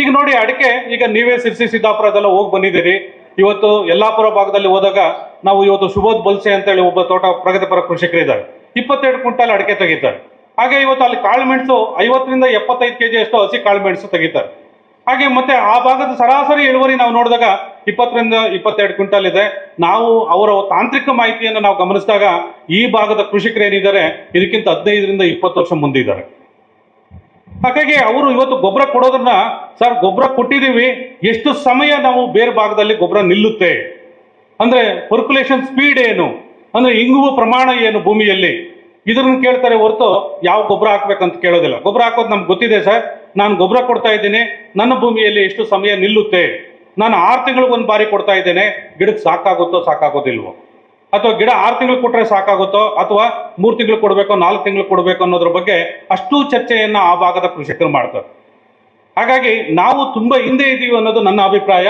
ಈಗ ನೋಡಿ ಅಡಿಕೆ, ಈಗ ನೀವೇ ಸಿರ್ಸಿ ಸಿದ್ದಾಪುರ ಅದೆಲ್ಲ ಹೋಗಿ ಬಂದಿದ್ದೀರಿ. ಇವತ್ತು ಯಲ್ಲಾಪುರ ಭಾಗದಲ್ಲಿ ಹೋದಾಗ ನಾವು ಇವತ್ತು ಸುಬೋಧ್ ಬಲ್ಸೆ ಅಂತೇಳಿ ಒಬ್ಬ ತೋಟ ಪ್ರಗತಿಪರ ಕೃಷಿಕರಿದ್ದಾರೆ, 22 ಕ್ವಿಂಟಲ್ ಅಡಿಕೆ ತೆಗಿತಾರೆ. ಹಾಗೆ ಇವತ್ತು ಅಲ್ಲಿ ಕಾಳುಮೆಣಸು 50ರಿಂದ 75 kg ಅಷ್ಟು ಹಸಿ ಕಾಳುಮೆಣಸು ತೆಗಿತಾರೆ. ಹಾಗೆ ಮತ್ತೆ ಆ ಭಾಗದ ಸರಾಸರಿ ಇಳುವರಿ ನಾವು ನೋಡಿದಾಗ 20ರಿಂದ 22 ಕ್ವಿಂಟಲ್ ಇದೆ. ನಾವು ಅವರ ತಾಂತ್ರಿಕ ಮಾಹಿತಿಯನ್ನು ನಾವು ಗಮನಿಸಿದಾಗ ಈ ಭಾಗದ ಕೃಷಿಕರು ಏನಿದ್ದಾರೆ ಇದಕ್ಕಿಂತ 15ರಿಂದ 20 ವರ್ಷ ಮುಂದಿದ್ದಾರೆ. ಹಾಗಾಗಿ ಅವರು ಇವತ್ತು ಗೊಬ್ಬರ ಕೊಡೋದನ್ನ, ಸರ್ ಗೊಬ್ಬರ ಕೊಟ್ಟಿದ್ದೀವಿ, ಎಷ್ಟು ಸಮಯ ನಾವು ಬೇರೆ ಭಾಗದಲ್ಲಿ ಗೊಬ್ಬರ ನಿಲ್ಲುತ್ತೆ, ಅಂದ್ರೆ ಪರ್ಕುಲೇಷನ್ ಸ್ಪೀಡ್ ಏನು, ಅಂದ್ರೆ ಇಂಗುವ ಪ್ರಮಾಣ ಏನು ಭೂಮಿಯಲ್ಲಿ, ಇದನ್ನ ಕೇಳ್ತಾರೆ ಹೊರತು ಯಾವ ಗೊಬ್ಬರ ಹಾಕ್ಬೇಕಂತ ಕೇಳೋದಿಲ್ಲ. ಗೊಬ್ಬರ ಹಾಕೋದು ನಮ್ಗೆ ಗೊತ್ತಿದೆ ಸರ್, ನಾನು ಗೊಬ್ಬರ ಕೊಡ್ತಾ ಇದ್ದೀನಿ, ನನ್ನ ಭೂಮಿಯಲ್ಲಿ ಎಷ್ಟು ಸಮಯ ನಿಲ್ಲುತ್ತೆ, ನಾನು 6 ತಿಂಗಳಿಗೊಂದು ಬಾರಿ ಕೊಡ್ತಾ ಇದ್ದೇನೆ, ಗಿಡಕ್ಕೆ ಸಾಕಾಗುತ್ತೋ ಸಾಕಾಗೋದಿಲ್ವೋ, ಅಥವಾ ಗಿಡ 6 ತಿಂಗಳು ಕೊಟ್ಟರೆ ಸಾಕಾಗುತ್ತೋ ಅಥವಾ 3 ತಿಂಗಳು ಕೊಡಬೇಕೋ 4 ತಿಂಗಳು ಕೊಡಬೇಕು ಅನ್ನೋದ್ರ ಬಗ್ಗೆ ಅಷ್ಟು ಚರ್ಚೆಯನ್ನ ಆ ಭಾಗದ ಕೃಷಿಕರು ಮಾಡ್ತಾರೆ. ಹಾಗಾಗಿ ನಾವು ತುಂಬಾ ಹಿಂದೆ ಇದ್ದೀವಿ ಅನ್ನೋದು ನನ್ನ ಅಭಿಪ್ರಾಯ.